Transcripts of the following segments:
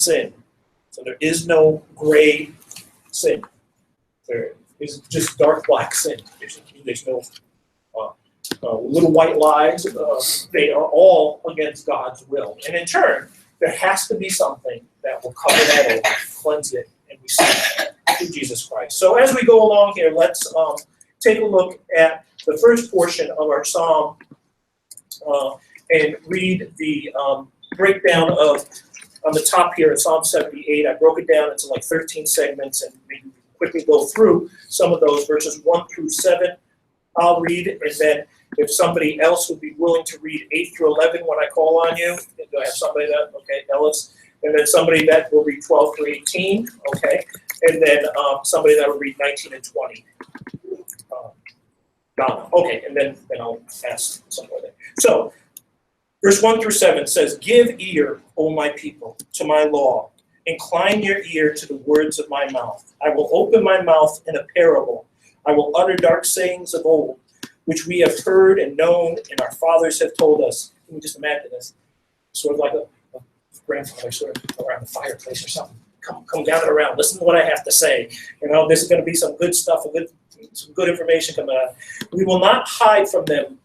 sin. So there is no gray sin. There is just dark black sin. There's no little white lies. They are all against God's will. And in turn, there has to be something that will cover that over, cleanse it, and we see it through Jesus Christ. So as we go along here, let's take a look at the first portion of our psalm and read the breakdown of, on the top here in Psalm 78. I broke it down into like 13 segments, and maybe quickly go through some of those verses 1 through 7. I'll read, and then if somebody else would be willing to read 8 through 11 when I call on you, do I have somebody that, okay, Ellis, and then somebody that will read 12 through 18, okay, and then somebody that will read 19 and 20. Okay, and then I'll ask somebody. So, verse 1 through 7 says, "Give ear, O my people, to my law. Incline your ear to the words of my mouth. I will open my mouth in a parable. I will utter dark sayings of old, which we have heard and known, and our fathers have told us." Can you just imagine this? Sort of like a grandfather sort of around the fireplace or something. Come gather around. Listen to what I have to say. You know, this is going to be some good stuff, some good information coming out. We will not hide from them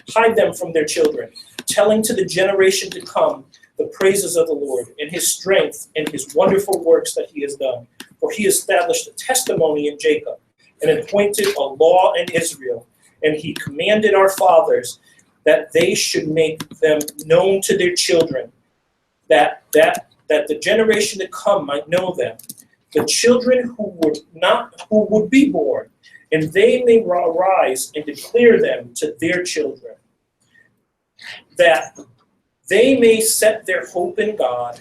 hide them from their children, telling to the generation to come the praises of the Lord and his strength and his wonderful works that he has done. For he established a testimony in Jacob and appointed a law in Israel. And he commanded our fathers that they should make them known to their children, that the generation to come might know them, the children who would be born, and they may arise and declare them to their children, that they may set their hope in God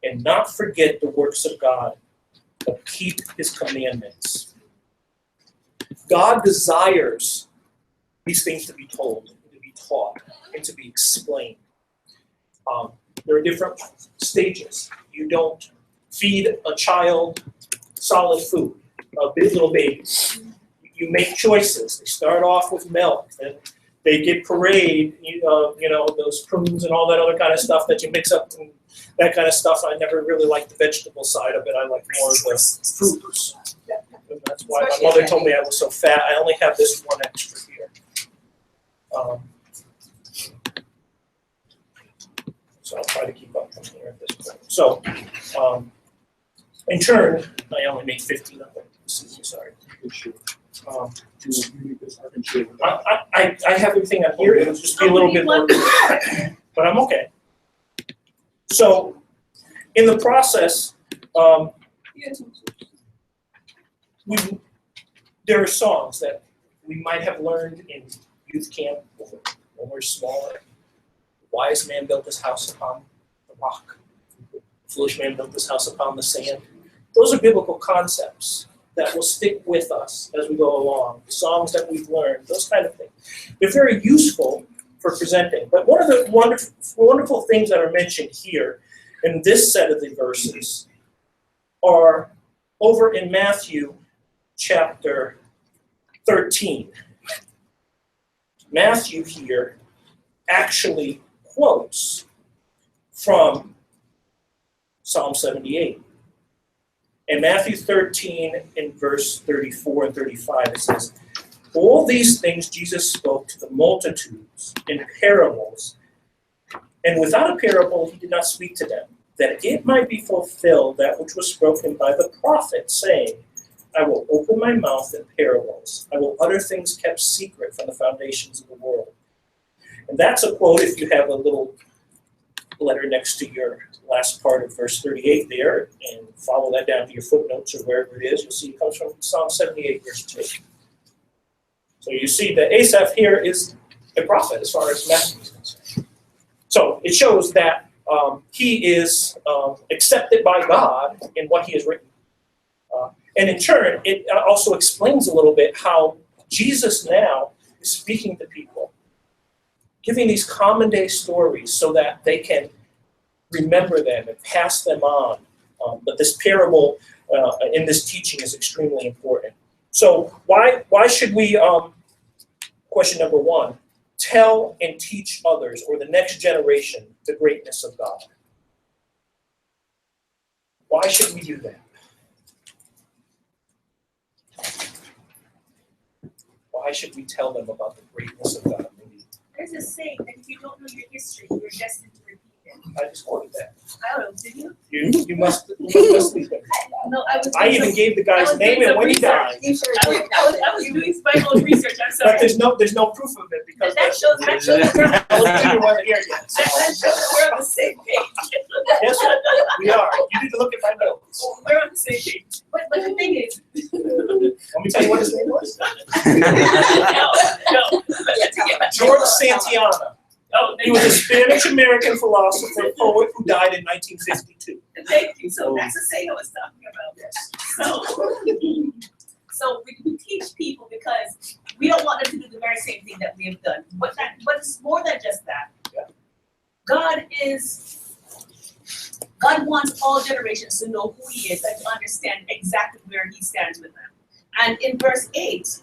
and not forget the works of God, but keep his commandments. God desires these things to be told, to be taught, and to be explained. There are different stages. You don't feed a child solid food, a big little baby. You make choices. They start off with milk, and they get pureed, those prunes and all that other kind of stuff that you mix up, and that kind of stuff. I never really liked the vegetable side of it. I like more of the fruits. And that's why my mother told me I was so fat. I only have this one extra here. So I'll try to keep up from here at this point. So, in turn, I only made 15 of them. Sorry. I have everything on here. It'll just be a little bit more, but I'm okay. So, in the process, there are songs that we might have learned in youth camp when we're smaller. The wise man built his house upon the rock. The foolish man built his house upon the sand. Those are biblical concepts that will stick with us as we go along. The songs that we've learned, those kind of things. They're very useful for presenting. But one of the wonderful things that are mentioned here in this set of the verses are over in Matthew chapter 13. Matthew here actually quotes from Psalm 78. In Matthew 13, in verse 34 and 35, it says, "All these things Jesus spoke to the multitudes in parables, and without a parable he did not speak to them, that it might be fulfilled that which was spoken by the prophet, saying, I will open my mouth in parables. I will utter things kept secret from the foundations of the world." And that's a quote if you have a little letter next to your last part of verse 38 there, and follow that down to your footnotes or wherever it is. You'll see it comes from Psalm 78, verse 2. So you see that Asaph here is a prophet as far as Matthew is concerned. So it shows that he is accepted by God in what he has written. And in turn, it also explains a little bit how Jesus now is speaking to people, giving these common day stories so that they can remember them and pass them on. But this parable in this teaching is extremely important. So why should we, question number one, tell and teach others or the next generation the greatness of God? Why should we do that? Why should we tell them about the greatness of God? There's a saying that if you don't know your history, you're destined to repeat it. I just quoted that. I don't know, did you? You must leave it. No, I even gave the guy's name and when he died. I was doing my own research, I'm sorry. But there's no proof of it because That shows that you wasn't here yet. that shows that we're on the same page. Yes, sir. We are. You need to look at my notes. We're on the same page. But the thing is, Let me tell you what his name was. no. George Santayana. Oh, He was a Spanish-American philosopher, poet who died in 1952. Thank you. So that's the saying I was talking about. So we teach people because we don't want them to do the very same thing that we have done. But it's more than just that. Yeah. God wants all generations to know who He is and to understand exactly where He stands with them. And in verse 8,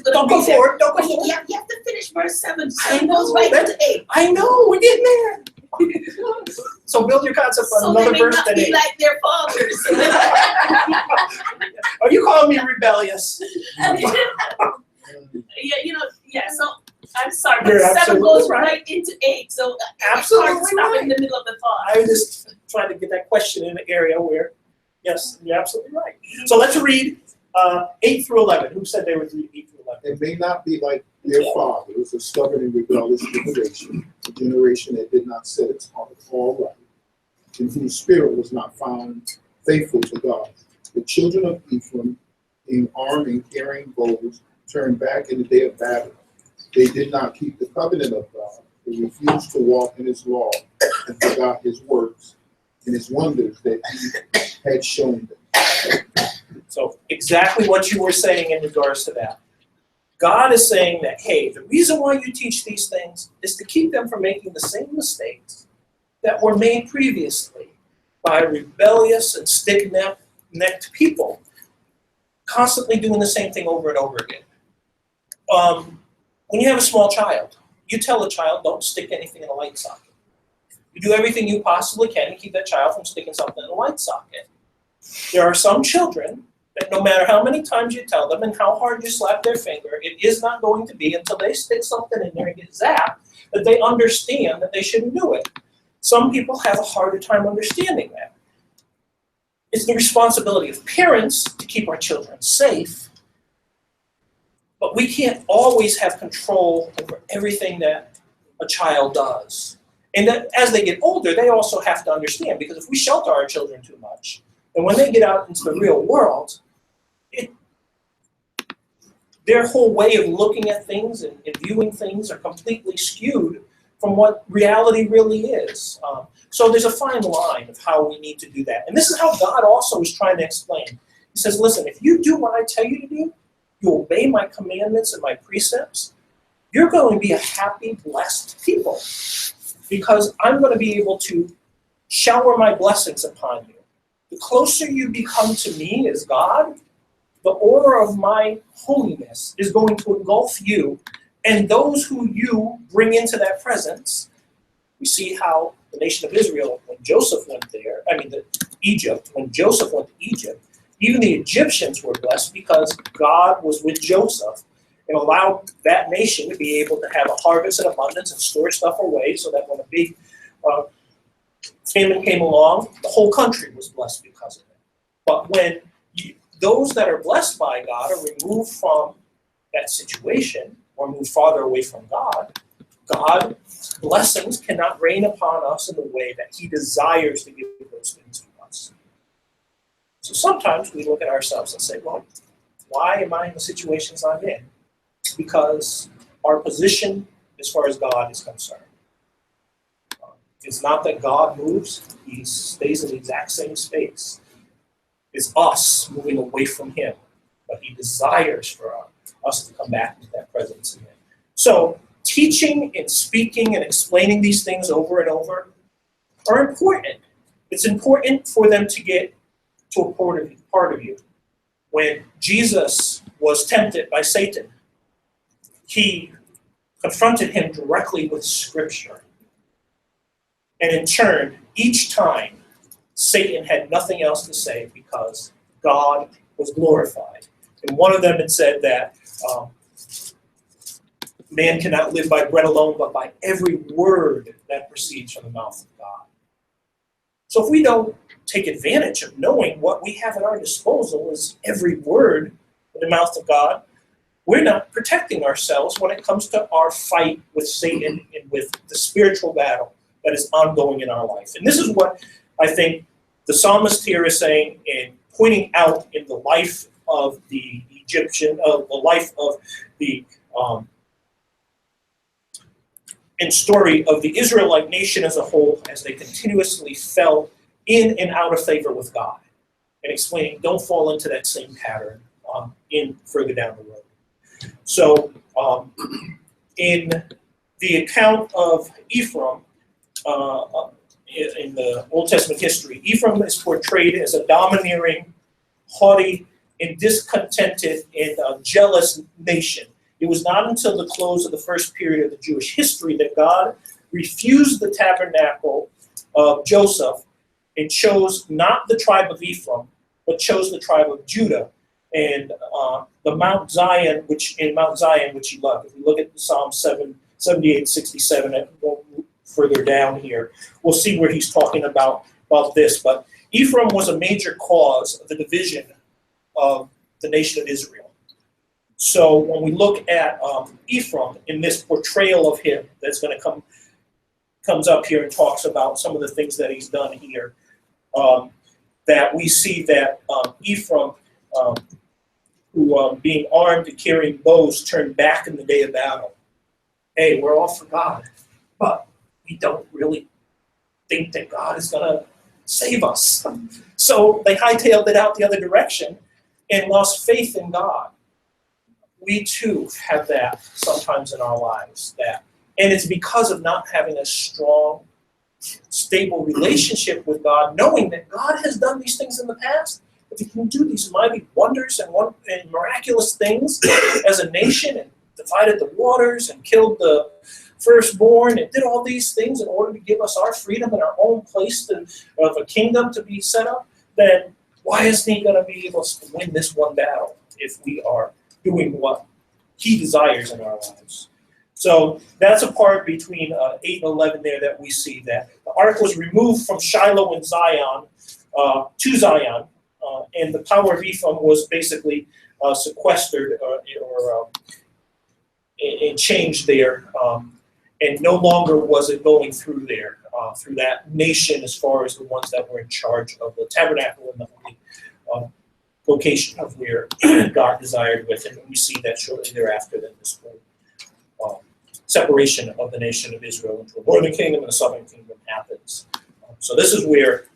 Don't go forward. Don't go forward. you have to finish verse 7. So it goes right into 8. I know. We're getting there. So build your concept on So another they may verse not than be 8. like their fathers. Are you calling me rebellious? So I'm sorry, You're but 7 absolutely goes right. right into 8. So Absolutely it's hard to stop right. in the middle of the thought. I was just trying to get that question in an area where, yes, you're absolutely right. So let's read 8 through 11. Who said they would read 8 through 11? And may not be like their fathers, a stubborn and rebellious generation, a generation that did not set its heart all right, and whose spirit was not found faithful to God. The children of Ephraim, being armed and carrying bows, turned back in the day of battle. They did not keep the covenant of God. They refused to walk in His law and forgot His works and His wonders that He had shown them. So exactly what you were saying in regards to that. God is saying that, hey, the reason why you teach these things is to keep them from making the same mistakes that were made previously by rebellious and stiff-necked people, constantly doing the same thing over and over again. When you have a small child, you tell a child, don't stick anything in a light socket. You do everything you possibly can to keep that child from sticking something in a light socket. There are some children that no matter how many times you tell them and how hard you slap their finger, it is not going to be until they stick something in there and get zapped that they understand that they shouldn't do it. Some people have a harder time understanding that. It's the responsibility of parents to keep our children safe, but we can't always have control over everything that a child does. And that as they get older, they also have to understand, because if we shelter our children too much, and when they get out into the real world, their whole way of looking at things and viewing things are completely skewed from what reality really is. So there's a fine line of how we need to do that. And this is how God also is trying to explain. He says, listen, if you do what I tell you to do, you obey my commandments and my precepts, you're going to be a happy, blessed people, because I'm going to be able to shower my blessings upon you. The closer you become to me as God, the aura of my holiness is going to engulf you and those who you bring into that presence. We see how the nation of Israel, when Joseph went there, Egypt, when Joseph went to Egypt, even the Egyptians were blessed because God was with Joseph and allowed that nation to be able to have a harvest and abundance and store stuff away so that when a big famine came along, the whole country was blessed because of it. But when those that are blessed by God are removed from that situation or move farther away from God, God's blessings cannot rain upon us in the way that He desires to give those things to us. So sometimes we look at ourselves and say, well, why am I in the situations I'm in? Because our position as far as God is concerned. It's not that God moves, He stays in the exact same space. It's us moving away from Him, but He desires for us to come back into that presence again. So teaching and speaking and explaining these things over and over are important. It's important for them to get to a part of you. When Jesus was tempted by Satan, He confronted him directly with Scripture. And in turn, each time, Satan had nothing else to say because God was glorified. And one of them had said that man cannot live by bread alone, but by every word that proceeds from the mouth of God. So if we don't take advantage of knowing what we have at our disposal is every word in the mouth of God, we're not protecting ourselves when it comes to our fight with Satan and with the spiritual battle that is ongoing in our life. And this is what I think the psalmist here is saying and pointing out in the life of the Egyptian, of the life of the and story of the Israelite nation as a whole as they continuously fell in and out of favor with God, and explaining don't fall into that same pattern in further down the road. So in the account of Ephraim in the Old Testament history, Ephraim is portrayed as a domineering, haughty, and discontented and jealous nation. It was not until the close of the first period of the Jewish history that God refused the tabernacle of Joseph and chose not the tribe of Ephraim, but chose the tribe of Judah and the Mount Zion, which he loved. If we look at Psalm 78, 67, and further down here, we'll see where he's talking about this. But Ephraim was a major cause of the division of the nation of Israel. So when we look at Ephraim in this portrayal of him, that's going to comes up here and talks about some of the things that he's done here, that we see that Ephraim, who being armed and carrying bows, turned back in the day of battle. Hey, we're all for God, but we don't really think that God is going to save us. So they hightailed it out the other direction and lost faith in God. We too have that sometimes in our lives, and it's because of not having a strong, stable relationship with God, knowing that God has done these things in the past. If He can do these mighty wonders and miraculous things as a nation, and divided the waters and killed the firstborn and did all these things in order to give us our freedom and our own place of a kingdom to be set up, then why isn't He going to be able to win this one battle if we are doing what He desires in our lives? So that's a part between 8 and 11 there that we see that the ark was removed from Shiloh and Zion to Zion, and the power of Ephraim was basically sequestered and changed there, and no longer was it going through there, through that nation as far as the ones that were in charge of the tabernacle and the holy location of where God desired with it. And we see that shortly thereafter that this whole separation of the nation of Israel into a northern kingdom and a southern kingdom happens. So this is where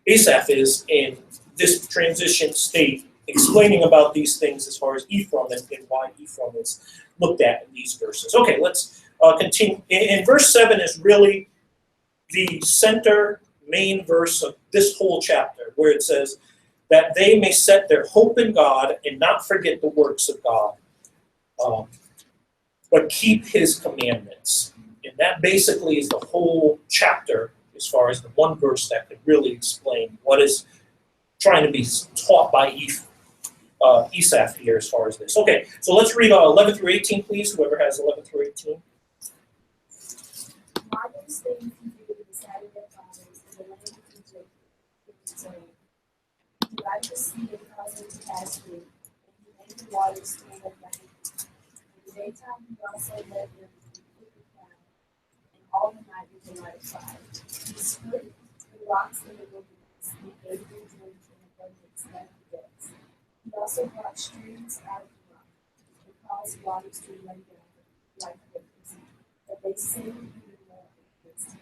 Asaph is in this transition state, explaining about these things as far as Ephraim and why Ephraim is looked at in these verses. Okay, let's continue. In verse 7 is really the center main verse of this whole chapter, where it says that they may set their hope in God and not forget the works of God, but keep His commandments. And that basically is the whole chapter as far as the one verse that could really explain what is trying to be taught by Asaph here as far as this. Okay, so let's read 11 through 18, please, whoever has 11 through 18. Why those things He did in the sight of their fathers in the land of Egypt, saying, He divided the sea and caused it to pass through, and He made the waters stand up like it. In the daytime He also led them through the cloud, and all the night with the light of fire. He split the rocks in the wilderness, and gave them drink in abundance at the depths. He also brought streams out of the rock, and caused waters to run down like rivers. But they sinned even more against Him,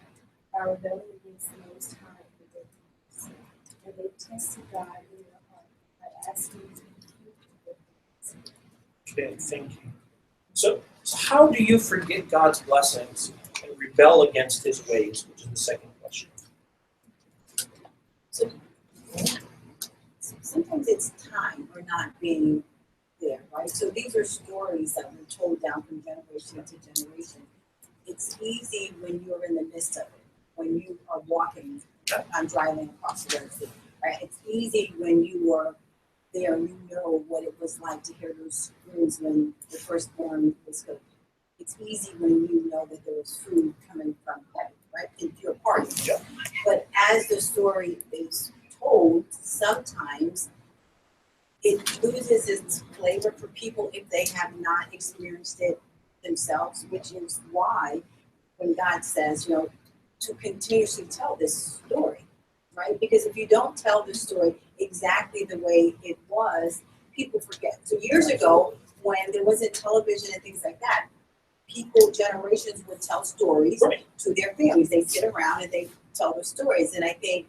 by rebelling against the Most High in their deeds. And they tested God in their heart by asking to keep their deeds. Okay, thank you. So how do you forget God's blessings and rebel against His ways, which is the second question. So sometimes it's time or not being there, right? So these are stories that were told down from generation to generation. It's easy when you're in the midst of it, when you are walking, driving across the road, right? It's easy when you were there and you know what it was like to hear those screams when the firstborn was killed. It's easy when you know that there was food coming from heaven, right? If you're a part of it. Yeah. But as the story is told, sometimes it loses its flavor for people if they have not experienced it themselves, which is why when God says, to continuously tell this story, right? Because if you don't tell the story exactly the way it was, people forget. So years ago, when there wasn't television and things like that, generations would tell stories to their families. They sit around and they tell their stories. And I think,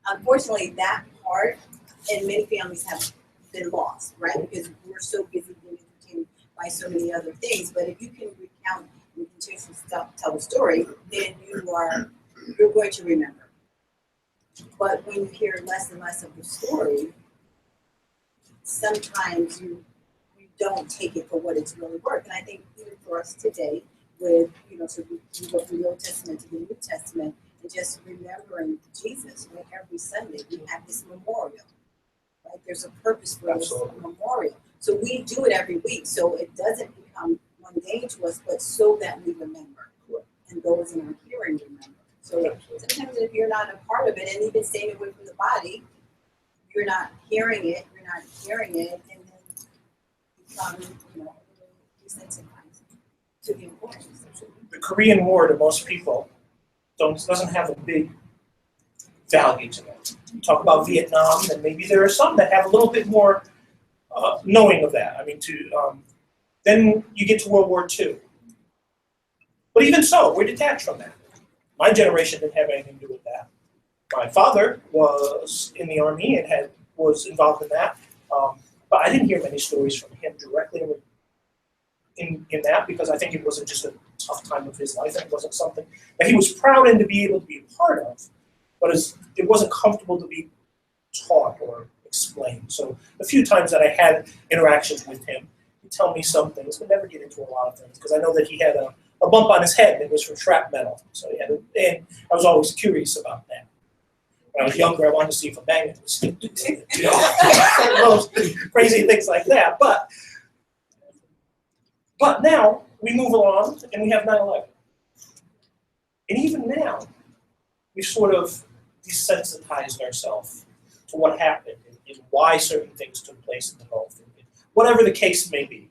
unfortunately, that part in many families have been lost, right? Because we're so busy being entertained by so many other things. But if you can recount and continuously tell the story, then you're going to remember. But when you hear less and less of the story, sometimes you don't take it for what it's really worth. And I think even for us today, with so we go from the Old Testament to the New Testament, and just remembering Jesus, right? Every Sunday we have this memorial, right? There's a purpose for this memorial. So we do it every week, so it doesn't become mundane to us, but so that we remember, and those in our hearing remember. So sometimes if you're not a part of it, and even staying away from the body, you're not hearing it, and then become, desensitized to the importance. The Korean War, to most people, doesn't have a big value to them. You talk about Vietnam, and maybe there are some that have a little bit more knowing of that. I mean, then you get to World War II. But even so, we're detached from that. My generation didn't have anything to do with that. My father was in the Army and was involved in that. But I didn't hear many stories from him directly in that, because I think it wasn't just a tough time of his life. It wasn't something that he was proud in to be able to be a part of, but it wasn't comfortable to be taught or explained. So the few times that I had interactions with him, he'd tell me some things, but never get into a lot of things, because I know that he had a bump on his head, and it was from shrapnel. So and I was always curious about that. When I was younger, I wanted to see if a magnet was those crazy things like that. But now we move along and we have 9/11. And even now, we've sort of desensitized ourselves to what happened and why certain things took place in the Gulf, and whatever the case may be.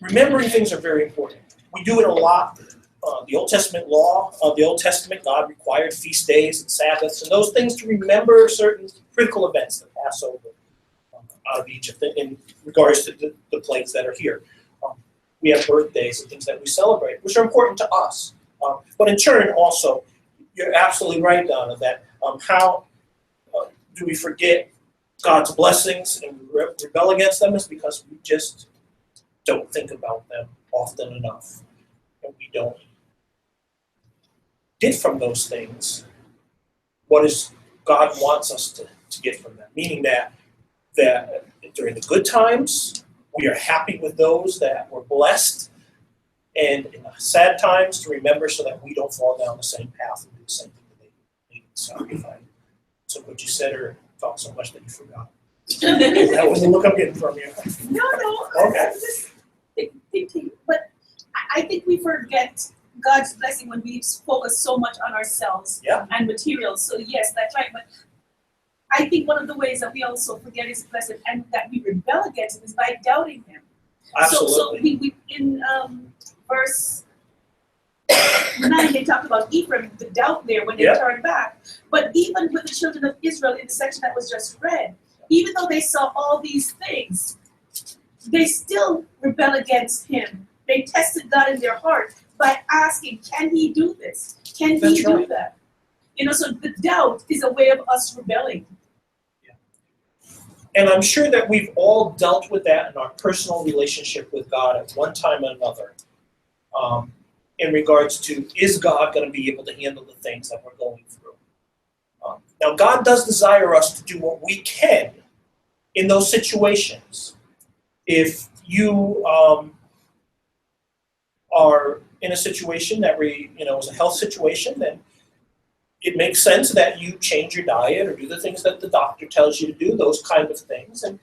Remembering things are very important. We do it a lot. The Old Testament law of the Old Testament, God required feast days and Sabbaths and those things to remember certain critical events, the Passover out of Egypt, in regards to the plagues that are here. We have birthdays and things that we celebrate, which are important to us. But in turn, also, you're absolutely right, Donna, that how do we forget God's blessings and rebel against them is because we just don't think about them often enough. And we don't get from those things what is God wants us to get from them. Meaning that during the good times, we are happy with those that were blessed, and in the sad times to remember so that we don't fall down the same path and do the same thing that they did. Sorry if I took what you said or thought so much that you forgot. That was the look I'm getting from you. No. Okay. I'm just thinking, but I think we forget God's blessing when we focus so much on ourselves and materials. So yes, that's right. But I think one of the ways that we also forget His blessing and that we rebel against Him is by doubting Him. Absolutely. So we in verse 9, they talk about Ephraim, the doubt there when they turned back. But even with the children of Israel in the section that was just read, even though they saw all these things, they still rebel against Him. They tested God in their heart by asking, can He do this? Can He do that? So the doubt is a way of us rebelling. And I'm sure that we've all dealt with that in our personal relationship with God at one time or another, in regards to, is God going to be able to handle the things that we're going through? Now, God does desire us to do what we can in those situations. If you are in a situation that is a health situation, then it makes sense that you change your diet or do the things that the doctor tells you to do, those kind of things. And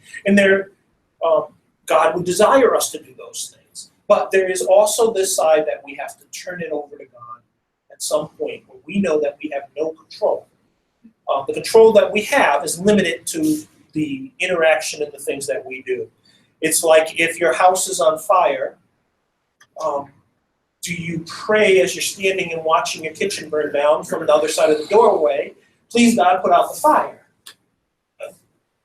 God would desire us to do those things. But there is also this side that we have to turn it over to God at some point where we know that we have no control. The control that we have is limited to the interaction and the things that we do. It's like if your house is on fire, do you pray as you're standing and watching your kitchen burn down from the other side of the doorway, please God, put out the fire?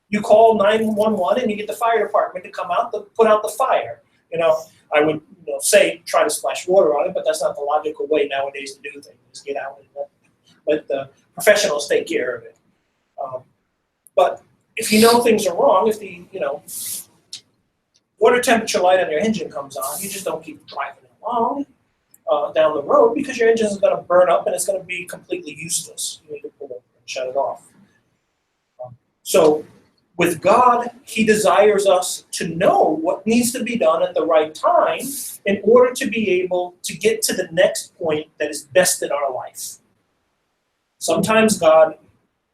You call 911 and you get the fire department to come out to put out the fire. I would say try to splash water on it, but that's not the logical way nowadays to do things. Just get out and let the professionals take care of it. But if you know things are wrong, if the water temperature light on your engine comes on, you just don't keep driving along down the road because your engine is going to burn up and it's going to be completely useless. You need to pull over and shut it off. So with God, he desires us to know what needs to be done at the right time in order to be able to get to the next point that is best in our life. Sometimes God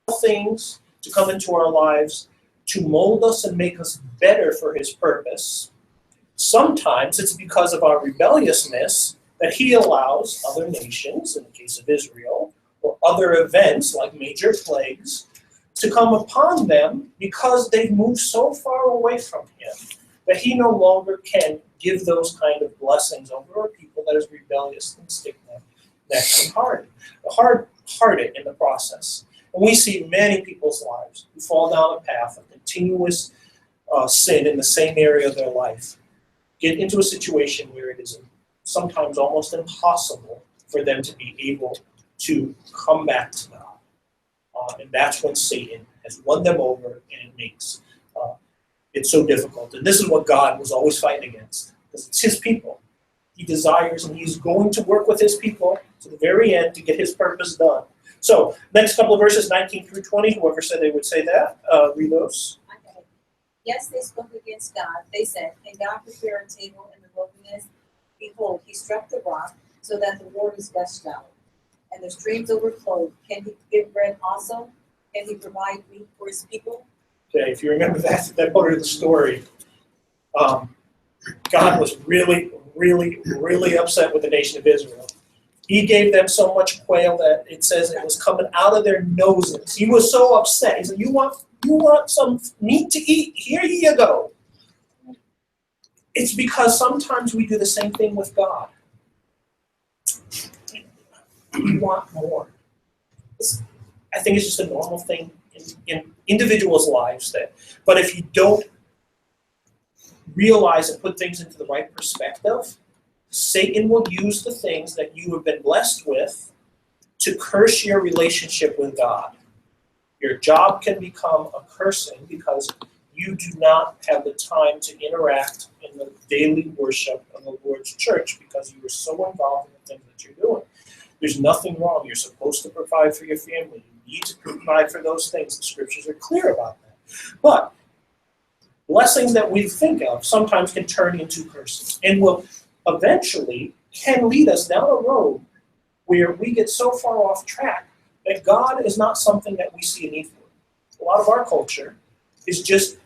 allows things to come into our lives to mold us and make us better for his purpose. Sometimes it's because of our rebelliousness that he allows other nations, in the case of Israel, or other events like major plagues, to come upon them because they've moved so far away from him that he no longer can give those kind of blessings over a people that is rebellious and stiff-necked and hard-hearted in the process. And we see many people's lives who fall down a path of continuous sin in the same area of their life, get into a situation where it is sometimes almost impossible for them to be able to come back to God. And that's when Satan has won them over, and it makes it so difficult. And this is what God was always fighting against, because it's his people. He desires, and he's going to work with his people to the very end to get his purpose done. So, next couple of verses, 19 through 20, whoever said they would say that, read those. Okay. Yes, they spoke against God. They said, "Can God prepare a table in the wilderness? Behold, he struck the rock so that the waters gushed out, and the streams overflowed. Can he give bread also? Can he provide meat for his people?" Okay, if you remember that part of the story, God was really, really, really upset with the nation of Israel. He gave them so much quail that it says it was coming out of their noses. He was so upset. He said, you want some meat to eat? Here you go. It's because sometimes we do the same thing with God. We want more. I think it's just a normal thing in individuals' lives. But if you don't realize and put things into the right perspective, Satan will use the things that you have been blessed with to curse your relationship with God. Your job can become a cursing because you do not have the time to interact in the daily worship of the Lord's church because you are so involved in the things that you're doing. There's nothing wrong. You're supposed to provide for your family. You need to provide for those things. The scriptures are clear about that. But blessings that we think of sometimes can turn into curses and will eventually can lead us down a road where we get so far off track that God is not something that we see a need for. A lot of our culture is just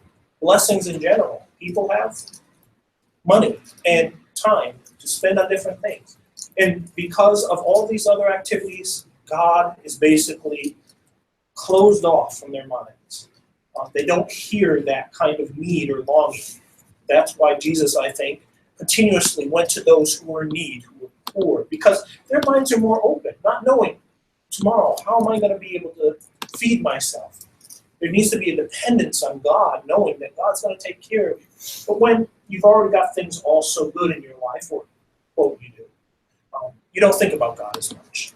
blessings in general. People have money and time to spend on different things. And because of all these other activities, God is basically closed off from their minds. They don't hear that kind of need or longing. That's why Jesus, I think, continuously went to those who were in need, who were poor, because their minds are more open, not knowing tomorrow, how am I going to be able to feed myself? There needs to be a dependence on God, knowing that God's going to take care of you. But when you've already got things all so good in your life, or quote you do, you don't think about God as much.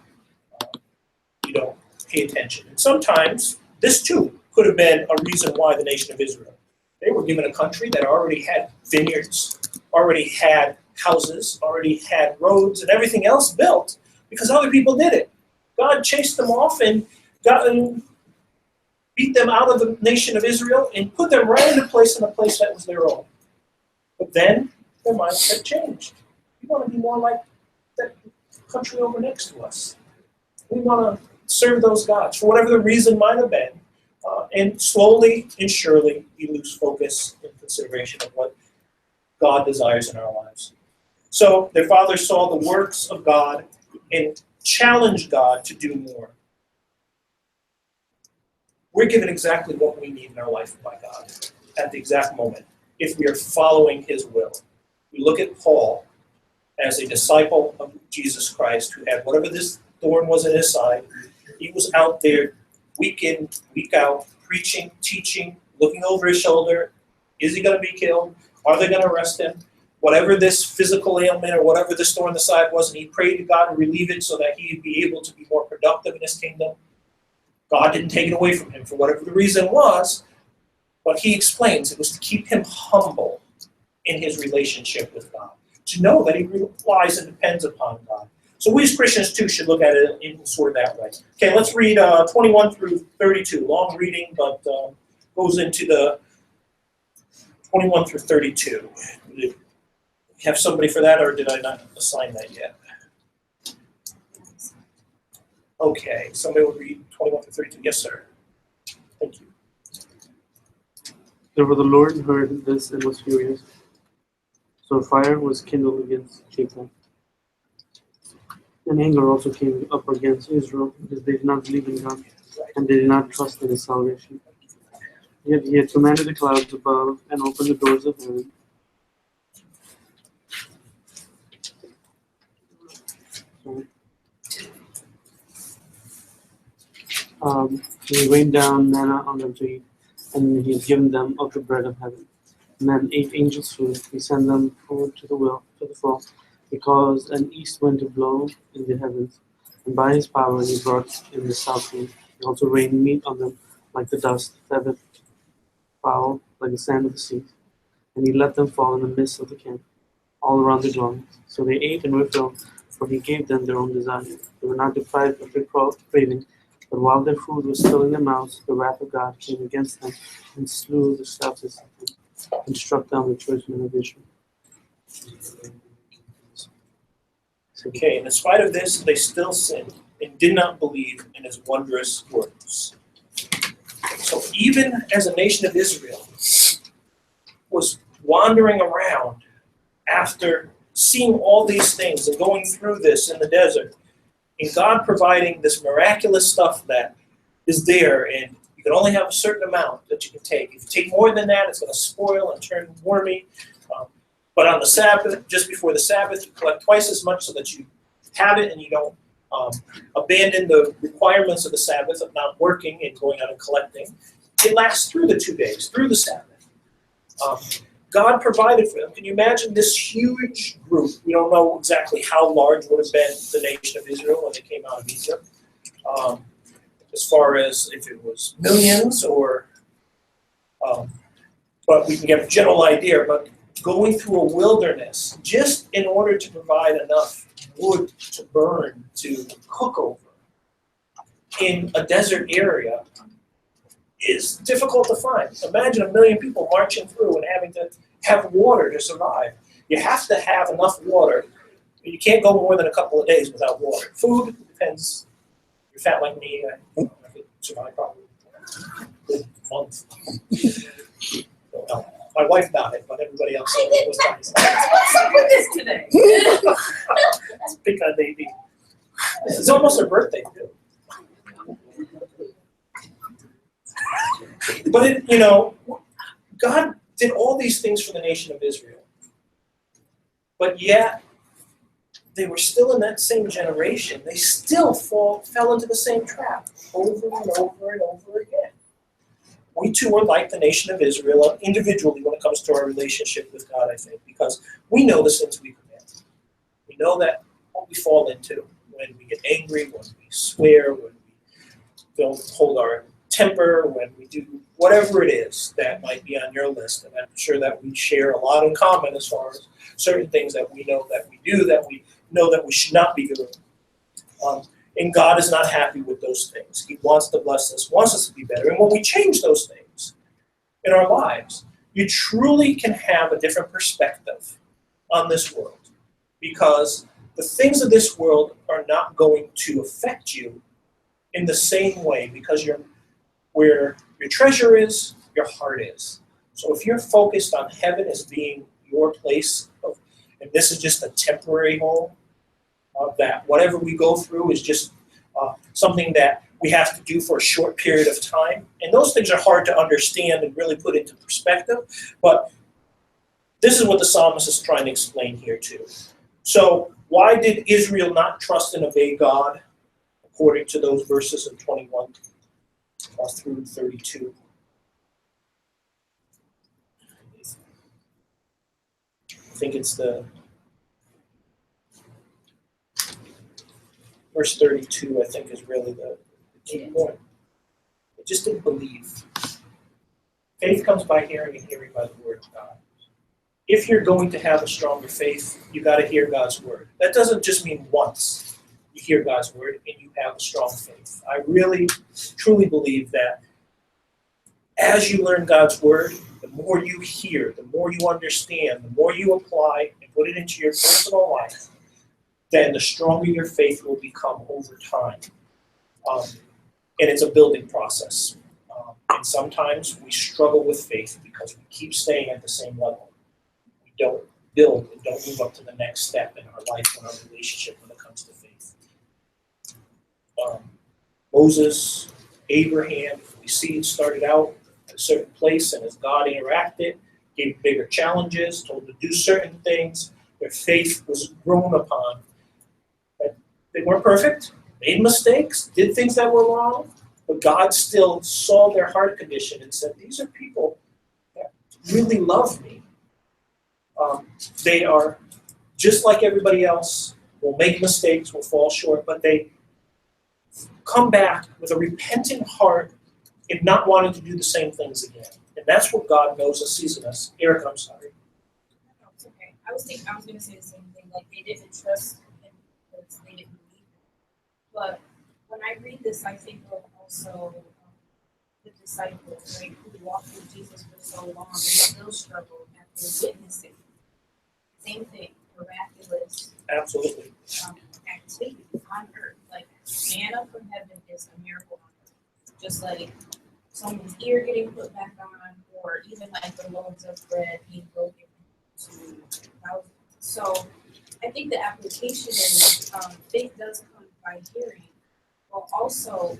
You don't pay attention. And sometimes this too could have been a reason why the nation of Israel, they were given a country that already had vineyards, already had houses, already had roads and everything else built because other people did it. God chased them off and beat them out of the nation of Israel and put them right in a place that was their own. But then their mindset changed. You want to be more like country over next to us. We want to serve those gods for whatever the reason might have been. And slowly and surely, we lose focus in consideration of what God desires in our lives. So their father saw the works of God and challenged God to do more. We're given exactly what we need in our life by God at the exact moment if we are following his will. We look at Paul as a disciple of Jesus Christ who had whatever this thorn was in his side. He was out there week in, week out, preaching, teaching, looking over his shoulder. Is he going to be killed? Are they going to arrest him? Whatever this physical ailment or whatever this thorn in the side was, and he prayed to God to relieve it so that he'd be able to be more productive in his kingdom. God didn't take it away from him for whatever the reason was, but he explains it was to keep him humble in his relationship with God, to know that he relies and depends upon God. So we as Christians too should look at it in sort of that way. Okay, let's read 21 through 32. Long reading, but goes into the 21 through 32. Do we have somebody for that, or did I not assign that yet? Okay, somebody will read 21 through 32. Yes, sir. Thank you. Therefore the Lord heard this and was furious. So fire was kindled against Jacob. And anger also came up against Israel, because they did not believe in God, and they did not trust in his salvation. Yet he had commanded the clouds above and opened the doors of heaven. He rained down manna on them to eat, and he had given them of the bread of heaven. Men ate angels' food. He sent them food to the full, because an east wind to blow in the heavens, and by his power he brought in the south wind. He also rained meat on them like the dust, feathered fowl like the sand of the sea, and he let them fall in the midst of the camp, all around the dwellings. So they ate and were filled, for he gave them their own desire. They were not deprived of their craving, but while their food was still in their mouths, the wrath of God came against them and slew the stoutest of them, and struck down the choice men of Israel. Okay, and in spite of this, they still sinned and did not believe in his wondrous works. So even as a nation of Israel was wandering around after seeing all these things and going through this in the desert, and God providing this miraculous stuff that is there, and you can only have a certain amount that you can take. If you take more than that, it's going to spoil and turn wormy. But on the Sabbath, just before the Sabbath, you collect twice as much so that you have it and you don't abandon the requirements of the Sabbath of not working and going out and collecting. It lasts through the 2 days, through the Sabbath. God provided for them. Can you imagine this huge group? We don't know exactly how large would have been the nation of Israel when they came out of Egypt. As far as if it was millions or, but we can get a general idea. But going through a wilderness just in order to provide enough wood to burn, to cook over in a desert area is difficult to find. Imagine 1 million people marching through and having to have water to survive. You have to have enough water. You can't go more than a couple of days without water. Food depends. If you're fat like me, I could survive probably a month. Well, my wife got it, but everybody else was nice. What's up with this today? Pick on baby. It's almost her birthday too. But God did all these things for the nation of Israel. But yet, they were still in that same generation. They still fell into the same trap over and over and over again. We too are like the nation of Israel individually when it comes to our relationship with God, I think, because we know the sins we commit. We know that what we fall into when we get angry, when we swear, when we don't hold our temper, when we do whatever it is that might be on your list. And I'm sure that we share a lot in common as far as certain things that we know that we do, that we know that we should not be doing. And God is not happy with those things. He wants to bless us, wants us to be better. And when we change those things in our lives, you truly can have a different perspective on this world. Because the things of this world are not going to affect you in the same way, because where your treasure is, your heart is. So if you're focused on heaven as being your place of, and this is just a temporary home, that whatever we go through is just something that we have to do for a short period of time. And those things are hard to understand and really put into perspective. But this is what the psalmist is trying to explain here too. So why did Israel not trust and obey God, according to those verses in 21 through 32? I think it's the verse 32, I think, is really the key point. They just didn't believe. Faith comes by hearing, and hearing by the word of God. If you're going to have a stronger faith, you got to hear God's word. That doesn't just mean once you hear God's word and you have a strong faith. I really, truly believe that as you learn God's word, the more you hear, the more you understand, the more you apply and put it into your personal life, then the stronger your faith will become over time. And it's a building process. And sometimes we struggle with faith because we keep staying at the same level. We don't build and don't move up to the next step in our life and our relationship when it comes to faith. Moses, Abraham, we see it started out at a certain place, and as God interacted, gave bigger challenges, told them to do certain things, their faith was grown upon. They weren't perfect, made mistakes, did things that were wrong, but God still saw their heart condition and said, these are people that really love me. They are just like everybody else, will make mistakes, will fall short, but they come back with a repentant heart and not wanting to do the same things again. And that's what God knows and sees in us. Eric, I'm sorry. No, it's okay. I was going to say the same thing. Like, they didn't trust him because they didn't believe him. But when I read this, I think of also the disciples, right, who walked with Jesus for so long and still struggled after witnessing. Same thing, miraculous Absolutely. activity on earth. Like, manna from heaven is a miracle on earth. Just like someone's ear getting put back on, or even like the loaves of bread being broken to thousands. So I think the application is faith does come by hearing, but also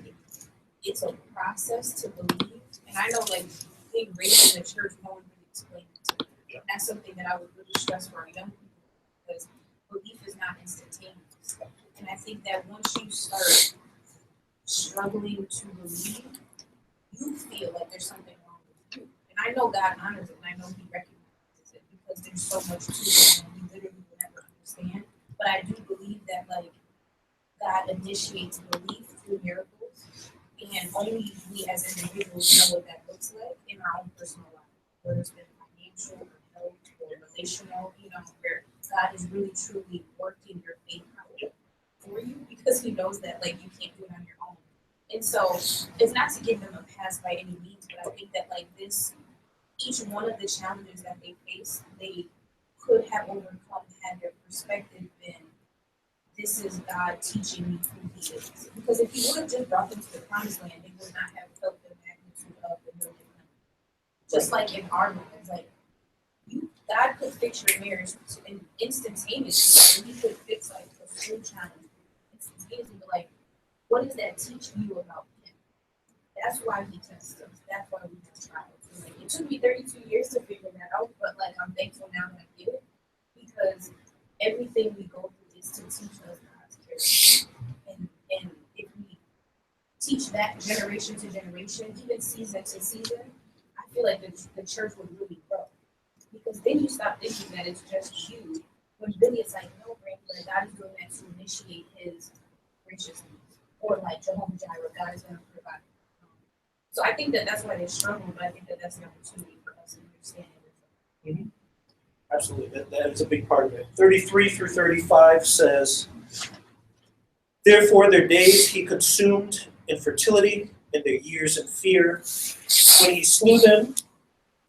it's a process to believe. And I know, like, being raised in the church, no one really explained it to me. And that's something that I would really stress for our young people, because belief is not instantaneous. And I think that once you start struggling to believe, you feel like there's something wrong with you. And I know God honors it, and I know He recognizes it, because there's so much to it, and we literally will never understand. But I do believe that, like, God initiates belief through miracles, and only we as individuals know what that looks like in our own personal life, whether it's been financial or health or relational, where God is really truly working your faith out for you, because He knows that, like, you can't do it on your own. And so it's not to give them a pass by any means, but I think that, like, this, each one of the challenges that they face, they could have overcome had their perspective been, this is God teaching me who He is. Because if He would have just brought them to the promised land, they would not have felt the magnitude of the building. Just like in our lives, like, God could fix your marriage instantaneously, and He could fix, like, a food challenge instantaneously. But, like, what does that teach you about Him? That's why He tests us. That's why we have trials. Like, it took me 32 years to figure that out, but, like, I'm thankful now that I get it, because everything we go through is to teach us God's character. And if we teach that generation to generation, even season to season, I feel like the church would really grow. Because then you stop thinking that it's just you, when really it's like, no, Brandon, God is doing that to initiate His graciousness. Or like Jehovah Jireh, God is going to provide. So I think that that's why they struggle, but I think that that's an opportunity for us to understand it. Mm-hmm. Absolutely, that is a big part of it. 33 through 35 says, therefore their days He consumed in fertility, and their years in fear. When He slew them,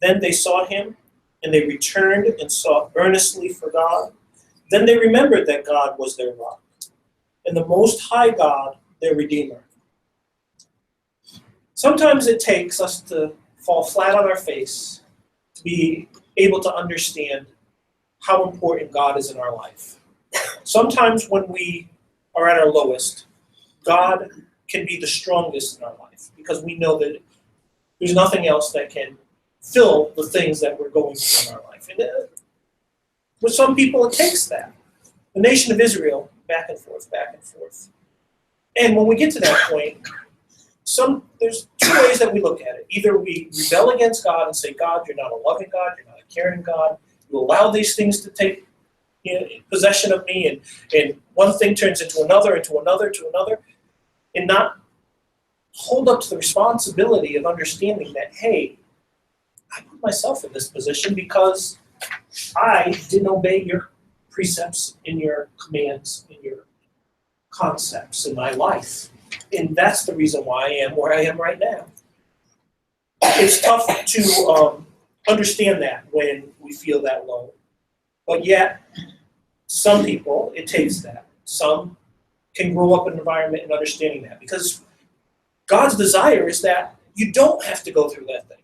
then they sought Him, and they returned and sought earnestly for God. Then they remembered that God was their rock, and the Most High God, their Redeemer. Sometimes it takes us to fall flat on our face to be able to understand how important God is in our life. Sometimes when we are at our lowest, God can be the strongest in our life because we know that there's nothing else that can fill the things that we're going through in our life. And with some people, it takes that. The nation of Israel, back and forth, back and forth. And when we get to that point, there's two ways that we look at it. Either we rebel against God and say, God, you're not a loving God, you're not a caring God. You allow these things to take possession of me, and one thing turns into another, and not hold up to the responsibility of understanding that, hey, I put myself in this position because I didn't obey your precepts and your commands and your concepts in my life. And that's the reason why I am where I am right now. It's tough to understand that when we feel that low. But yet, some people, it takes that. Some can grow up in an environment and understanding that. Because God's desire is that you don't have to go through that thing.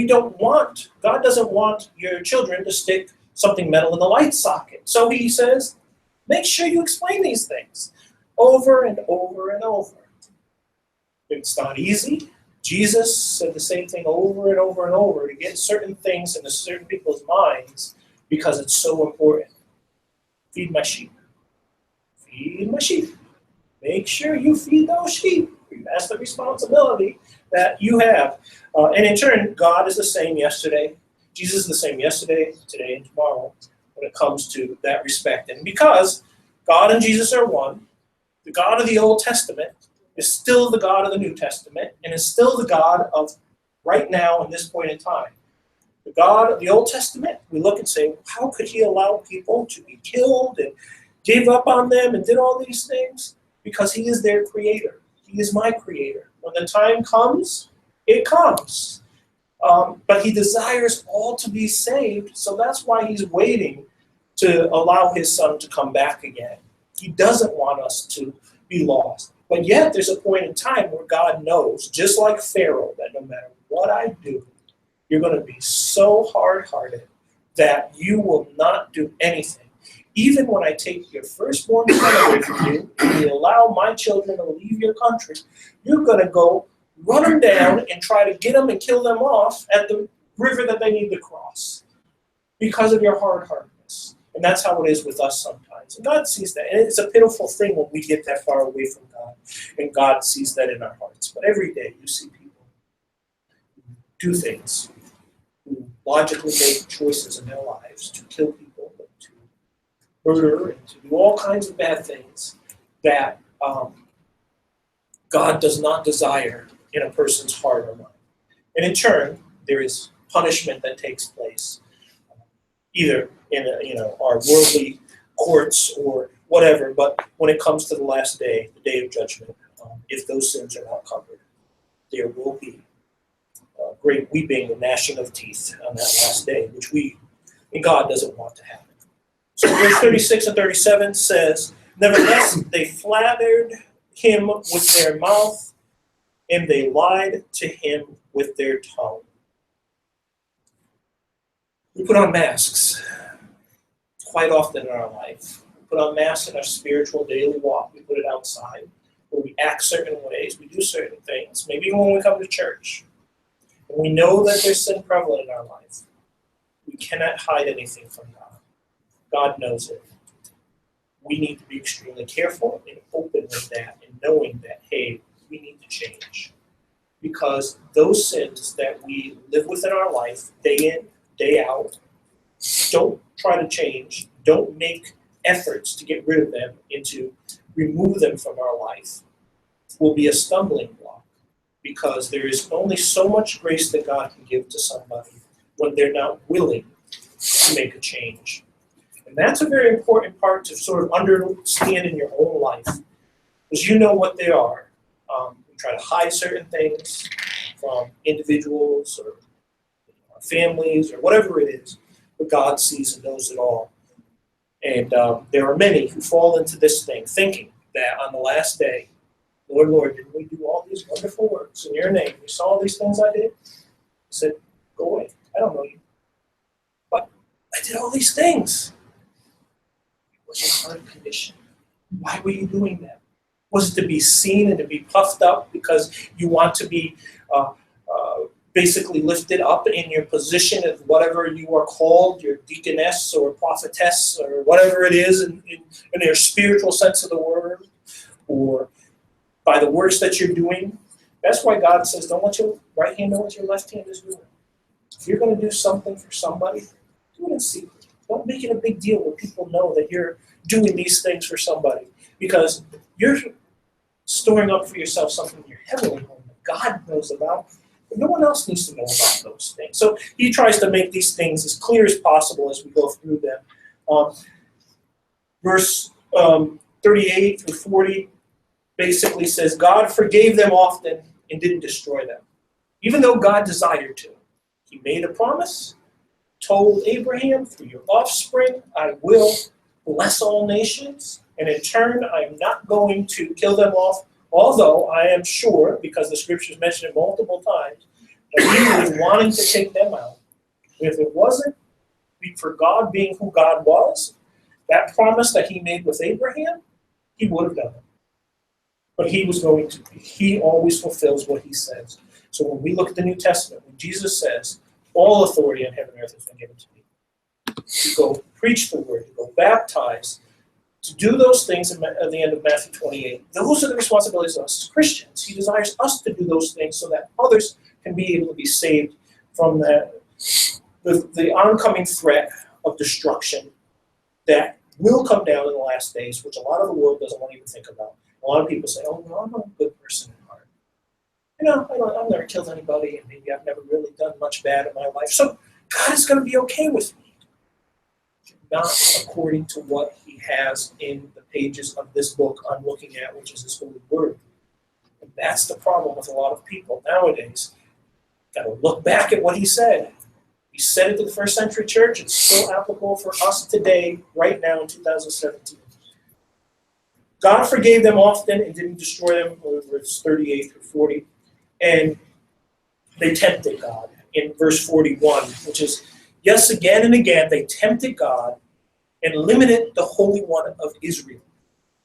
God doesn't want your children to stick something metal in the light socket. So he says, make sure you explain these things over and over and over. It's not easy. Jesus said the same thing over and over and over to get certain things into certain people's minds because it's so important. Feed my sheep. Feed my sheep. Make sure you feed those sheep. That's the responsibility that you have. And in turn, God is the same yesterday. Jesus is the same yesterday, today, and tomorrow when it comes to that respect. And because God and Jesus are one, the God of the Old Testament is still the God of the New Testament and is still the God of right now in this point in time. The God of the Old Testament, we look and say, how could he allow people to be killed and gave up on them and did all these things? Because he is their creator. He is my creator. When the time comes, it comes. But he desires all to be saved, so that's why he's waiting to allow his son to come back again. He doesn't want us to be lost. But yet there's a point in time where God knows, just like Pharaoh, that no matter what I do, you're going to be so hard-hearted that you will not do anything. Even when I take your firstborn son away from you, and you allow my children to leave your country, you're going to go run them down and try to get them and kill them off at the river that they need to cross because of your hard-heartedness. And that's how it is with us sometimes. And God sees that. And it's a pitiful thing when we get that far away from God. And God sees that in our hearts. But every day you see people do things, who logically make choices in their lives to kill people, to murder, and to do all kinds of bad things that God does not desire in a person's heart or mind. And in turn, there is punishment that takes place, either in our worldly courts or whatever, but when it comes to the last day, the day of judgment, if those sins are not covered, there will be great weeping and gnashing of teeth on that last day, which God doesn't want to happen. So verse 36 and 37 says, nevertheless, they flattered him with their mouth, and they lied to him with their tongue. We put on masks quite often in our life. We put on masks in our spiritual daily walk. We put it outside, where we act certain ways, we do certain things, maybe even when we come to church. And we know that there's sin prevalent in our life. We cannot hide anything from God. God knows it. We need to be extremely careful and open with that and knowing that, hey, we need to change. Because those sins that we live with in our life, day in, day out, don't try to change. Don't make efforts to get rid of them and to remove them from our life. Will be a stumbling block. Because there is only so much grace that God can give to somebody when they're not willing to make a change. And that's a very important part to sort of understand in your own life, because you know what they are. We try to hide certain things from individuals or families or whatever it is, but God sees and knows it all. And there are many who fall into this thing, thinking that on the last day, Lord, Lord, didn't we do all these wonderful works in your name? You saw all these things I did? He said, go away. I don't know you. But I did all these things. What's your heart condition? Why were you doing that? Was it to be seen and to be puffed up because you want to be basically lifted up in your position of whatever you are called, your deaconess or prophetess or whatever it is in your spiritual sense of the word, or by the works that you're doing? That's why God says, don't let your right hand know what your left hand is doing. If you're going to do something for somebody, do it in secret. Don't make it a big deal where people know that you're doing these things for somebody, because you're storing up for yourself something in your heavenly home that God knows about. But no one else needs to know about those things. So he tries to make these things as clear as possible as we go through them. Verse 38 through 40 basically says, God forgave them often and didn't destroy them, even though God desired to. He made a promise, told Abraham, through your offspring, I will bless all nations, and in turn, I'm not going to kill them off, although I am sure, because the scriptures mention it multiple times, that he was wanting to take them out. And if it wasn't for God being who God was, that promise that he made with Abraham, he would have done it. But he always fulfills what he says. So when we look at the New Testament, when Jesus says, all authority on heaven and earth has been given to me, to go preach the word, to go baptize, to do those things at the end of Matthew 28. Those are the responsibilities of us as Christians. He desires us to do those things so that others can be able to be saved from the oncoming threat of destruction that will come down in the last days, which a lot of the world doesn't want to even think about. A lot of people say, oh, no, I'm a good person at heart. I've never killed anybody, and maybe I've never really done much bad in my life. So God is going to be okay with me. Not according to what he has in the pages of this book I'm looking at, which is his holy word. And that's the problem with a lot of people nowadays. Got to look back at what he said. He said it to the first century church. It's still applicable for us today, right now in 2017. God forgave them often and didn't destroy them, verse 38 through 40. And they tempted God in verse 41, which is, yes, again and again, they tempted God and limited the Holy One of Israel.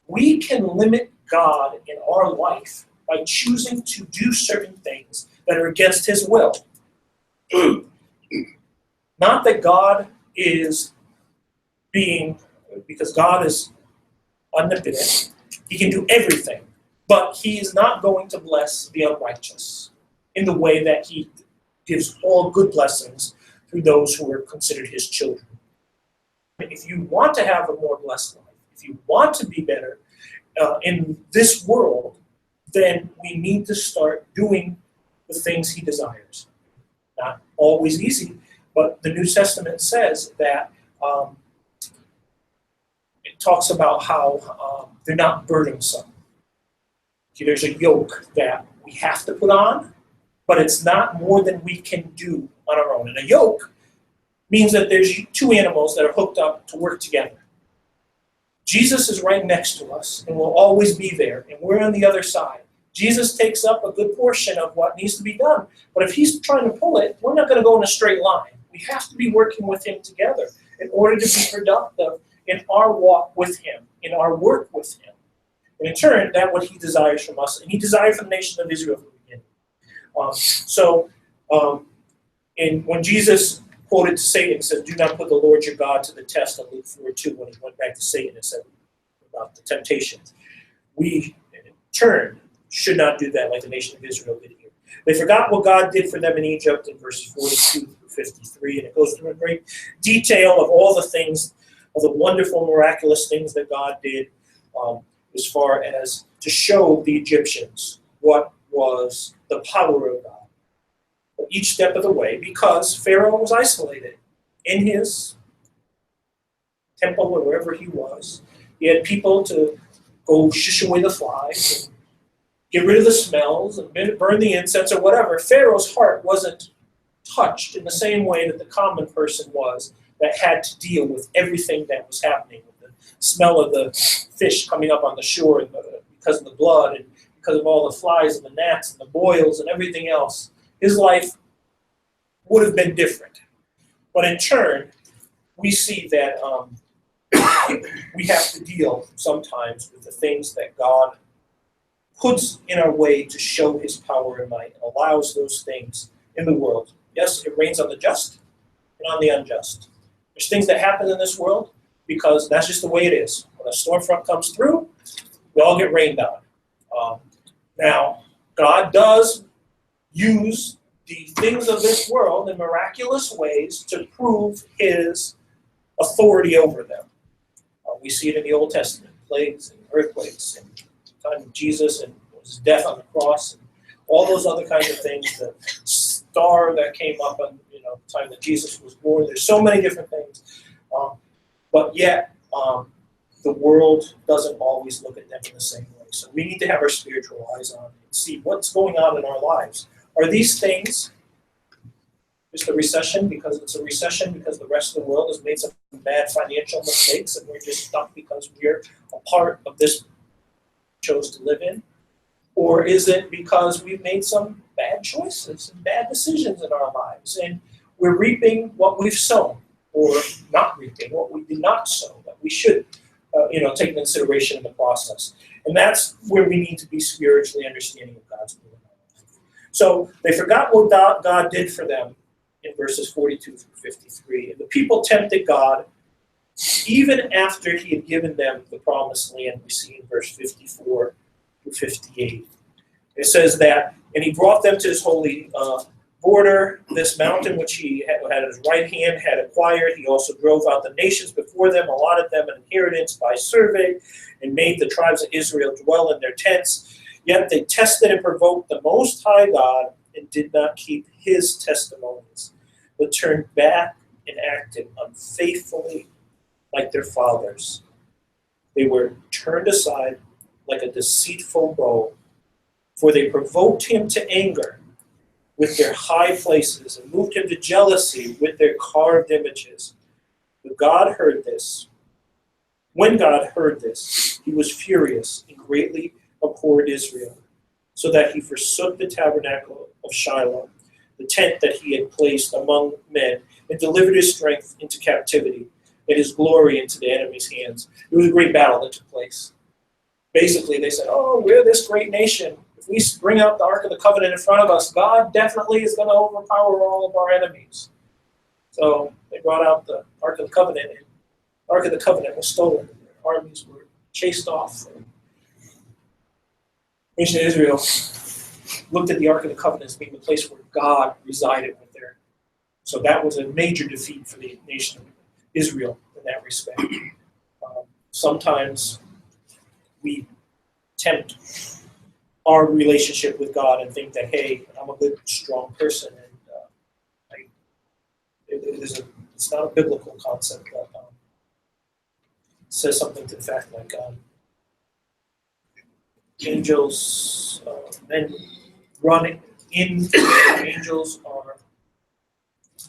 We can limit God in our life by choosing to do certain things that are against his will. Not that God is because God is omnipotent, he can do everything, but he is not going to bless the unrighteous in the way that he gives all good blessings through those who are considered his children. If you want to have a more blessed life, if you want to be better in this world, then we need to start doing the things he desires. Not always easy, but the New Testament says that it talks about how they're not burdensome. There's a yoke that we have to put on, but it's not more than we can do on our own. And a yoke means that there's two animals that are hooked up to work together. Jesus is right next to us and will always be there, and we're on the other side. Jesus takes up a good portion of what needs to be done, but if he's trying to pull it, we're not going to go in a straight line. We have to be working with him together in order to be productive in our walk with him, in our work with him. And in turn, that's what he desires from us, and he desired from the nation of Israel from the beginning. When Jesus quoted to Satan, said, do not put the Lord your God to the test on Luke 4:2, when he went back to Satan and said about the temptations. We, in turn, should not do that like the nation of Israel did here. They forgot what God did for them in Egypt in verses 42 through 53, and it goes through in great detail of all the things, of the wonderful, miraculous things that God did as far as to show the Egyptians what was the power of God each step of the way, because Pharaoh was isolated in his temple or wherever he was. He had people to go shish away the flies and get rid of the smells and burn the incense or whatever. Pharaoh's heart wasn't touched in the same way that the common person was that had to deal with everything that was happening, with the smell of the fish coming up on the shore because of the blood and because of all the flies and the gnats and the boils and everything else. His life would have been different. But in turn, we see that we have to deal sometimes with the things that God puts in our way to show his power and might, allows those things in the world. Yes, it rains on the just and on the unjust. There's things that happen in this world because that's just the way it is. When a storm front comes through, we all get rained on. Now, God does use the things of this world in miraculous ways to prove his authority over them. We see it in the Old Testament, plagues and earthquakes, and the time of Jesus and his death on the cross, and all those other kinds of things. The star that came up on the time that Jesus was born. There's so many different things, but yet the world doesn't always look at them in the same way. So we need to have our spiritual eyes on and see what's going on in our lives. Are these things just a recession because it's a recession because the rest of the world has made some bad financial mistakes and we're just stuck because we're a part of this chose to live in? Or is it because we've made some bad choices and bad decisions in our lives and we're reaping what we've sown, or not reaping what we did not sow, that we should take into consideration in the process? And that's where we need to be spiritually understanding of God's will. So they forgot what God did for them in verses 42 through 53. And the people tempted God even after he had given them the promised land, we see in verse 54 through 58. It says that, and he brought them to his holy border, this mountain which he had at his right hand had acquired. He also drove out the nations before them, allotted them an inheritance by survey, and made the tribes of Israel dwell in their tents. Yet they tested and provoked the Most High God and did not keep his testimonies, but turned back and acted unfaithfully like their fathers. They were turned aside like a deceitful bow, for they provoked him to anger with their high places and moved him to jealousy with their carved images. But God heard this. When God heard this, he was furious and greatly abhorred Israel, so that he forsook the tabernacle of Shiloh, the tent that he had placed among men, and delivered his strength into captivity and his glory into the enemy's hands. It was a great battle that took place. Basically, they said, oh, we're this great nation. If we bring out the Ark of the Covenant in front of us, God definitely is going to overpower all of our enemies. So they brought out the Ark of the Covenant, and the Ark of the Covenant was stolen. Their armies were chased off. The nation of Israel looked at the Ark of the Covenant as being the place where God resided with their. So that was a major defeat for the nation of Israel in that respect. Sometimes we tempt our relationship with God and think that, hey, I'm a good, strong person, and it's not a biblical concept that says something to the fact like angels, men running in, angels are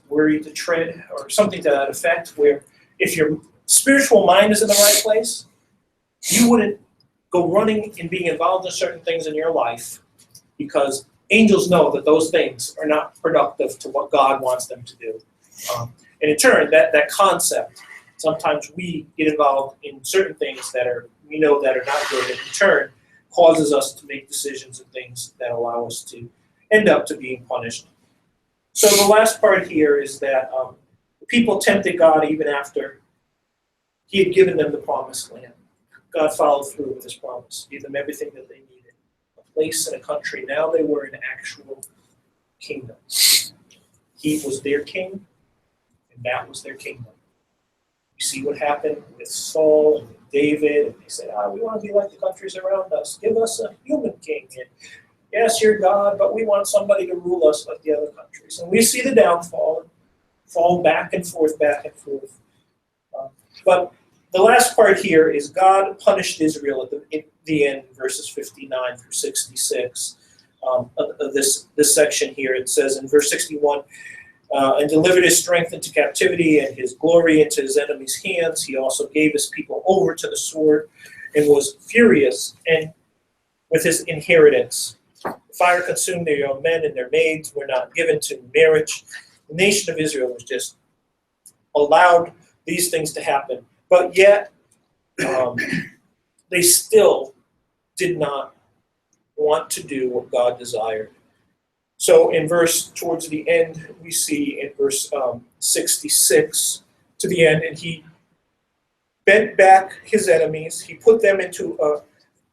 worried to tread, or something to that effect, where if your spiritual mind is in the right place, you wouldn't go running and being involved in certain things in your life, because angels know that those things are not productive to what God wants them to do. And in turn, that concept, sometimes we get involved in certain things that we know that are not good, and in turn causes us to make decisions and things that allow us to end up to being punished. So the last part here is that the people tempted God even after he had given them the promised land. God followed through with his promise, gave them everything that they needed, a place and a country. Now they were an actual kingdom. He was their king, and that was their kingdom. You see what happened with Saul and with David, and they said, we want to be like the countries around us. Give us a human king. And yes, you're God, but we want somebody to rule us like the other countries. And we see the downfall, fall back and forth, back and forth. But the last part here is God punished Israel at the end, verses 59 through 66 of this section here. It says in verse 61, and delivered his strength into captivity and his glory into his enemies' hands. He also gave his people over to the sword and was furious and with his inheritance. Fire consumed their young men, and their maids were not given to marriage. The nation of Israel was just allowed these things to happen. But yet, they still did not want to do what God desired. So in towards the end, we see in verse 66 to the end, and he bent back his enemies. He put them into a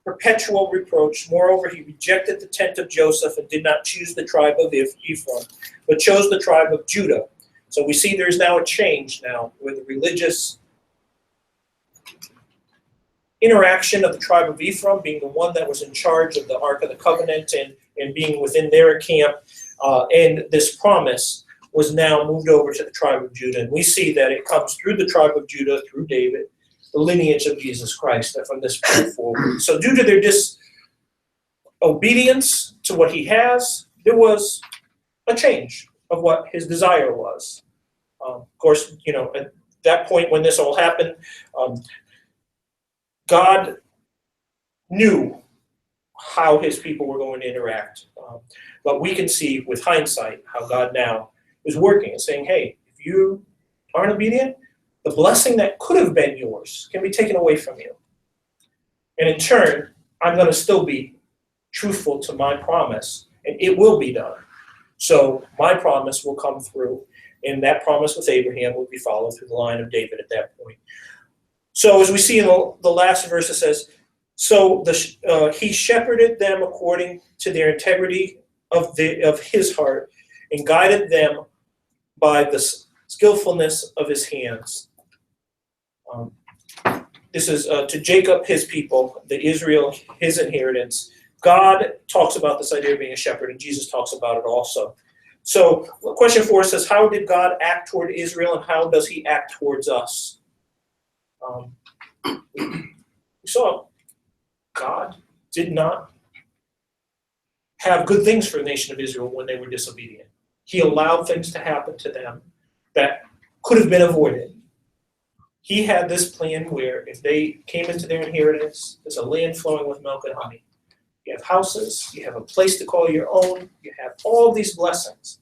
perpetual reproach. Moreover, he rejected the tent of Joseph and did not choose the tribe of Ephraim, but chose the tribe of Judah. So we see there's now a change now where the religious interaction of the tribe of Ephraim, being the one that was in charge of the Ark of the Covenant and being within their camp, and this promise was now moved over to the tribe of Judah. And we see that it comes through the tribe of Judah, through David, the lineage of Jesus Christ, from this point forward. So due to their disobedience to what he has, there was a change of what his desire was. Of course, at that point when this all happened, God knew how his people were going to interact. But we can see with hindsight how God now is working and saying, hey, if you aren't obedient, the blessing that could have been yours can be taken away from you. And in turn, I'm going to still be truthful to my promise, and it will be done. So my promise will come through, and that promise with Abraham will be followed through the line of David at that point. So as we see in the last verse, it says, so he shepherded them according to their integrity of his heart and guided them by the skillfulness of his hands. This is to Jacob, his people, the Israel, his inheritance. God talks about this idea of being a shepherd, and Jesus talks about it also. So question 4 says, how did God act toward Israel, and how does he act towards us? We saw God did not have good things for the nation of Israel when they were disobedient. He allowed things to happen to them that could have been avoided. He had this plan where if they came into their inheritance, there's a land flowing with milk and honey. You have houses, you have a place to call your own, you have all these blessings.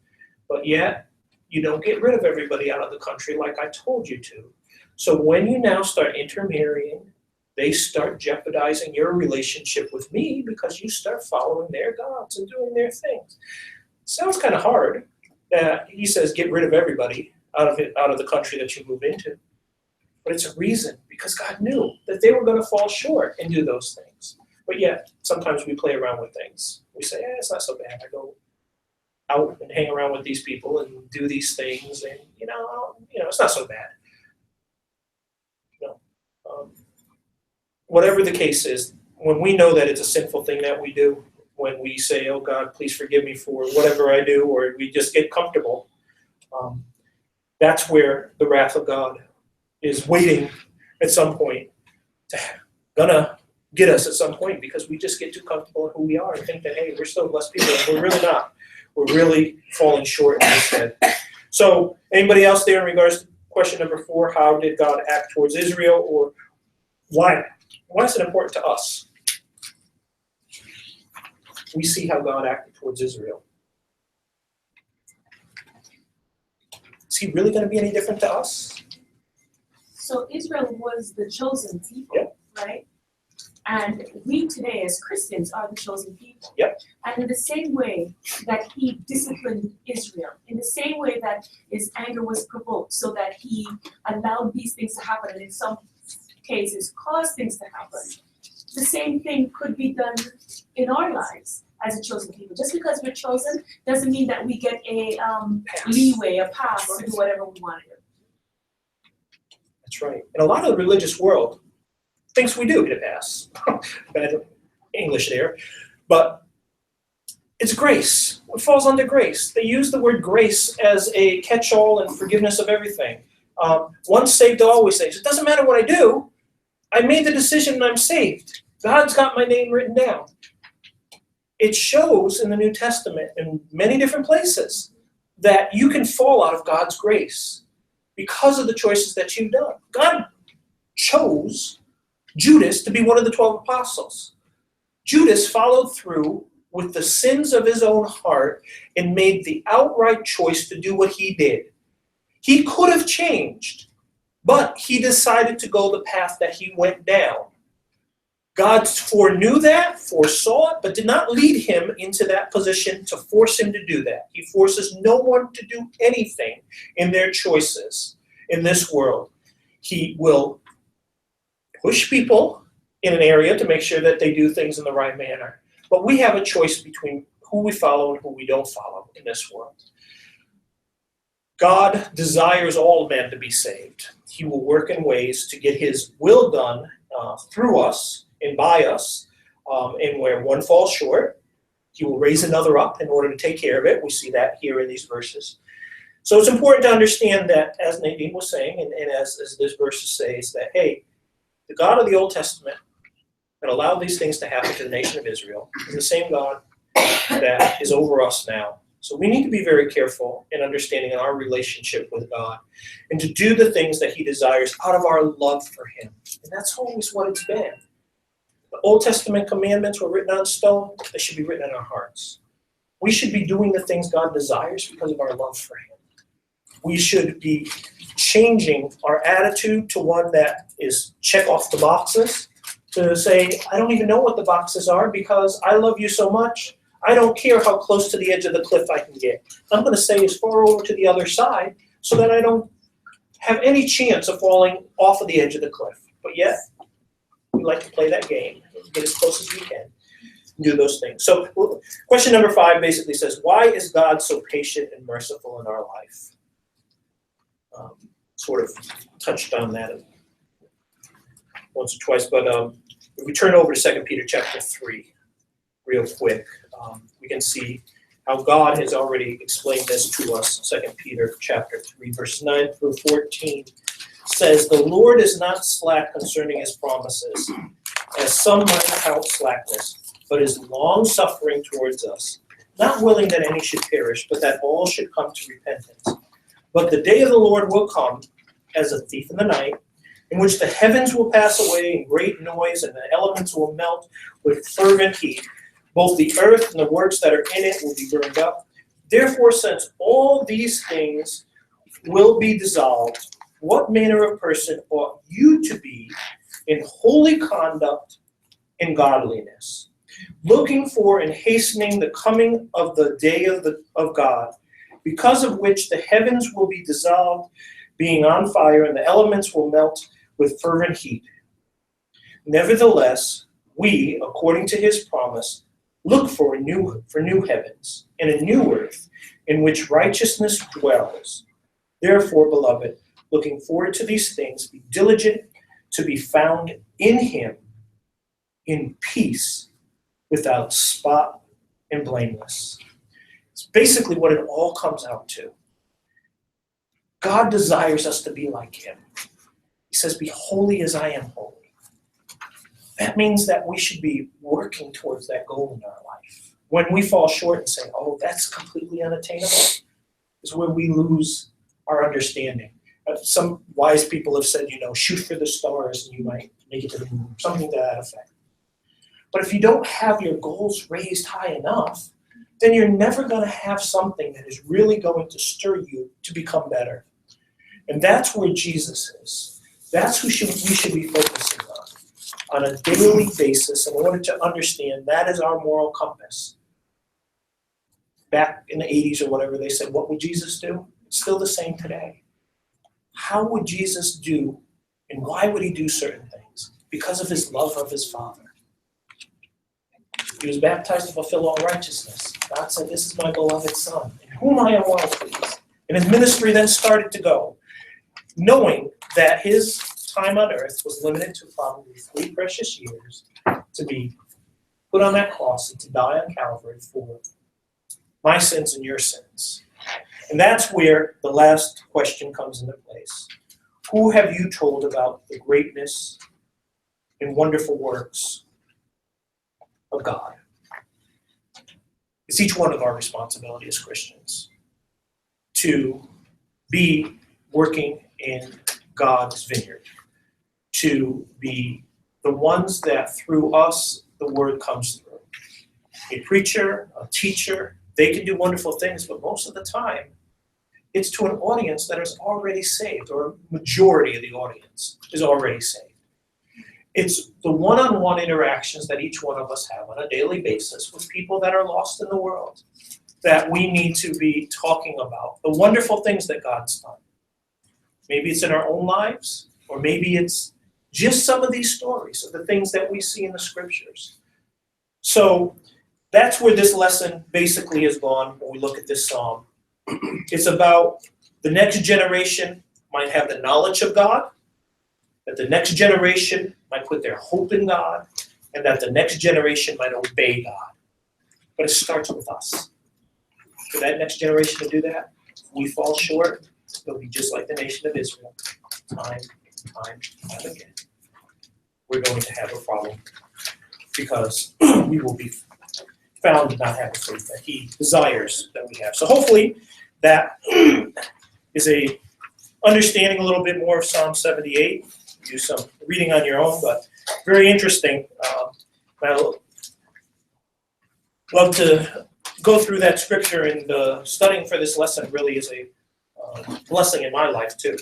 But yet, you don't get rid of everybody out of the country like I told you to. So when you now start intermarrying, they start jeopardizing your relationship with me because you start following their gods and doing their things. Sounds kind of hard that he says get rid of everybody out of the country that you move into. But it's a reason, because God knew that they were going to fall short and do those things. But yet, sometimes we play around with things. We say, it's not so bad. I go out and hang around with these people and do these things, and it's not so bad. Whatever the case is, when we know that it's a sinful thing that we do, when we say, oh God, please forgive me for whatever I do, or we just get comfortable, that's where the wrath of God is waiting at some point, gonna get us at some point, because we just get too comfortable in who we are and think that, hey, we're still blessed people, and we're really not. We're really falling short in this head. So anybody else there in regards to question number 4, how did God act towards Israel, or why? Why is it important to us? We see how God acted towards Israel. Is he really going to be any different to us? So Israel was the chosen people, Yep. right? And we today as Christians are the chosen people. Yep. And in the same way that he disciplined Israel, in the same way that his anger was provoked so that he allowed these things to happen, and in some cases caused things to happen, the same thing could be done in our lives as a chosen people. Just because we're chosen doesn't mean that we get a leeway, a pass to do whatever we want to do. That's right. And a lot of the religious world thinks we do get a pass. Bad English there. But it's grace. It falls under grace. They use the word grace as a catch-all and forgiveness of everything. Once saved, always saved. It doesn't matter what I do. I made the decision and I'm saved. God's got my name written down. It shows in the New Testament in many different places that you can fall out of God's grace because of the choices that you've done. God chose Judas to be one of the 12 apostles. Judas followed through with the sins of his own heart and made the outright choice to do what he did. He could have changed, but he decided to go the path that he went down. God foreknew that, foresaw it, but did not lead him into that position to force him to do that. He forces no one to do anything in their choices in this world. He will push people in an area to make sure that they do things in the right manner. But we have a choice between who we follow and who we don't follow in this world. God desires all men to be saved. He will work in ways to get his will done through us and by us, and where one falls short, he will raise another up in order to take care of it. We see that here in these verses. So it's important to understand that, as Nadine was saying, and as this verse says, that, hey, the God of the Old Testament that allowed these things to happen to the nation of Israel is the same God that is over us now. So we need to be very careful in understanding our relationship with God and to do the things that he desires out of our love for him. And that's always what it's been. The Old Testament commandments were written on stone. They should be written in our hearts. We should be doing the things God desires because of our love for him. We should be changing our attitude to one that is check off the boxes, to say, I don't even know what the boxes are because I love you so much. I don't care how close to the edge of the cliff I can get. I'm going to stay as far over to the other side so that I don't have any chance of falling off of the edge of the cliff. But yet, we like to play that game, get as close as we can, and do those things. So question number 5 basically says, why is God so patient and merciful in our life? Sort of touched on that once or twice, but if we turn over to 2 Peter chapter 3 real quick, we can see how God has already explained this to us. 2 Peter chapter 3, verse 9 through 14 says, the Lord is not slack concerning his promises, as some might count slackness, but is long-suffering towards us, not willing that any should perish, but that all should come to repentance. But the day of the Lord will come as a thief in the night, in which the heavens will pass away in great noise, and the elements will melt with fervent heat. Both the earth and the works that are in it will be burned up. Therefore, since all these things will be dissolved, what manner of person ought you to be in holy conduct and godliness, looking for and hastening the coming of the day of God, because of which the heavens will be dissolved, being on fire, and the elements will melt with fervent heat. Nevertheless, we, according to his promise, look for new heavens and a new earth in which righteousness dwells. Therefore, beloved, looking forward to these things, be diligent to be found in him in peace, without spot and blameless. It's basically what it all comes out to. God desires us to be like him. He says, be holy as I am holy. That means that we should be working towards that goal in our life. When we fall short and say, oh, that's completely unattainable, is where we lose our understanding. Some wise people have said, shoot for the stars and you might make it to the moon, something to that effect. But if you don't have your goals raised high enough, then you're never going to have something that is really going to stir you to become better. And that's where Jesus is. That's who we should be focusing on a daily basis in order to understand that is our moral compass. Back in the 80s or whatever, they said, what would Jesus do? It's still the same today. How would Jesus do, and why would he do certain things? Because of his love of his Father. He was baptized to fulfill all righteousness. God said, this is my beloved Son, in whom I am well pleased. And his ministry then started to go, knowing that his time on earth was limited to probably 3 precious years to be put on that cross and to die on Calvary for my sins and your sins. And that's where the last question comes into place. Who have you told about the greatness and wonderful works of God? It's each one of our responsibility as Christians. to be working in God's vineyard, to be the ones that through us the word comes through. A preacher, a teacher, they can do wonderful things, but most of the time it's to an audience that is already saved, or a majority of the audience is already saved. It's the one-on-one interactions that each one of us have on a daily basis with people that are lost in the world that we need to be talking about the wonderful things that God's done. Maybe it's in our own lives, or maybe it's just some of these stories of the things that we see in the scriptures. So that's where this lesson basically has gone when we look at this psalm. It's about the next generation might have the knowledge of God, that the next generation might put their hope in God, and that the next generation might obey God. But it starts with us. For that next generation to do that, if we fall short, it'll be just like the nation of Israel, time again. We're going to have a problem because we will be found to not have a faith that he desires that we have. So hopefully that is a understanding a little bit more of Psalm 78. Do some reading on your own, but very interesting. I love to go through that scripture, and studying for this lesson really is a blessing in my life too.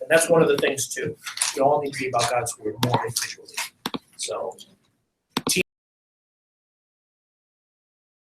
And that's one of the things too. We all need to be about God's word more individually. So